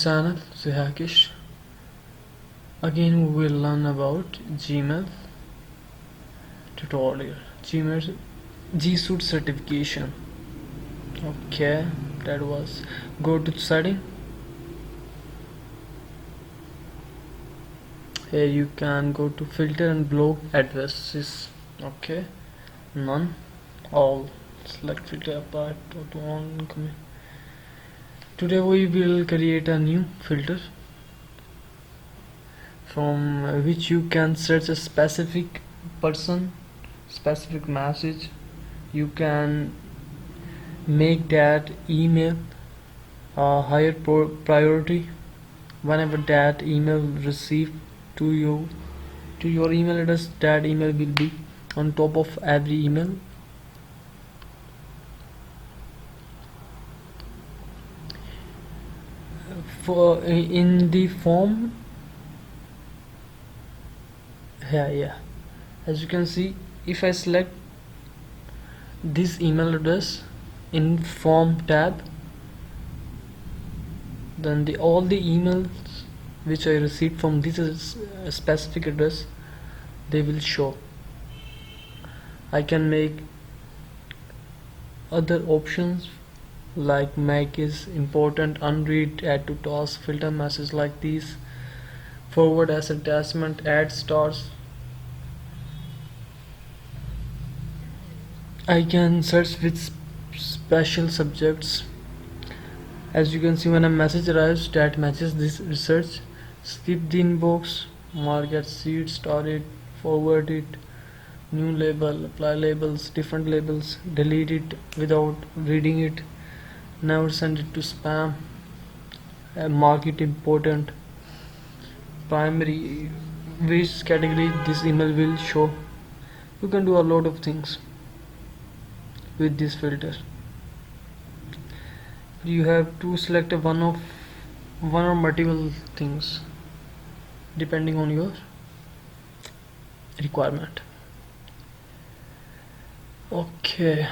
channel ZHackixh. Again we will learn about Gmail tutorial, Gmail G Suite certification. Okay, that was, go to setting. Here you can go to filter and block addresses. Okay, none, all, select filter, apply to on. Today we will create a new filter from which you can search a specific person, specific message. You can make that email a higher priority. Whenever that email received to your email address, that email will be on top of every email. For in the form here, as you can see, if I select this email address in form tab, then all the emails which I received from this specific address, they will show. I can make other options like make is important, unread, add to task, filter message like these, forward as attachment, add stars. I can search with special subjects. As you can see, when a message arrives that matches this research, skip the inbox, mark as seed, star it, forward it, new label, apply labels, different labels, delete it without reading it, never send it to spam, mark it important, primary, which category this email will show. You can do a lot of things with this filter. You have to select one or multiple things depending on your requirement. Okay,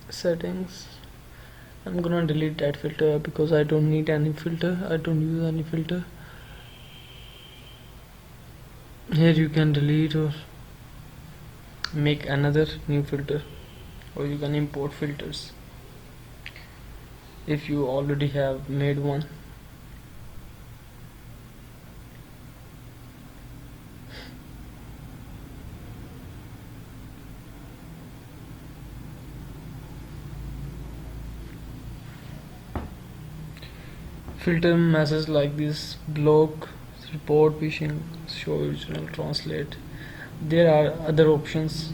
settings. I'm gonna delete that filter because I don't need any filter. I don't use any filter. Here you can delete or make another new filter, or you can import filters if you already have made one. Filter messages like this: block, report, phishing, show original, translate. There are other options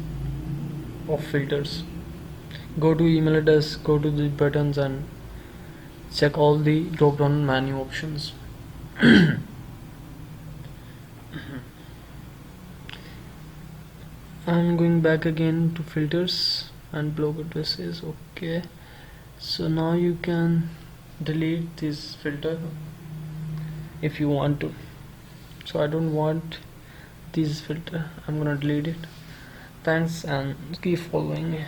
of filters. Go to email address, go to the buttons and check all the drop down menu options. I'm going back again to filters and block addresses. Okay, so now you can delete this filter if you want to. So I don't want this filter, I'm gonna delete it. Thanks and keep following me.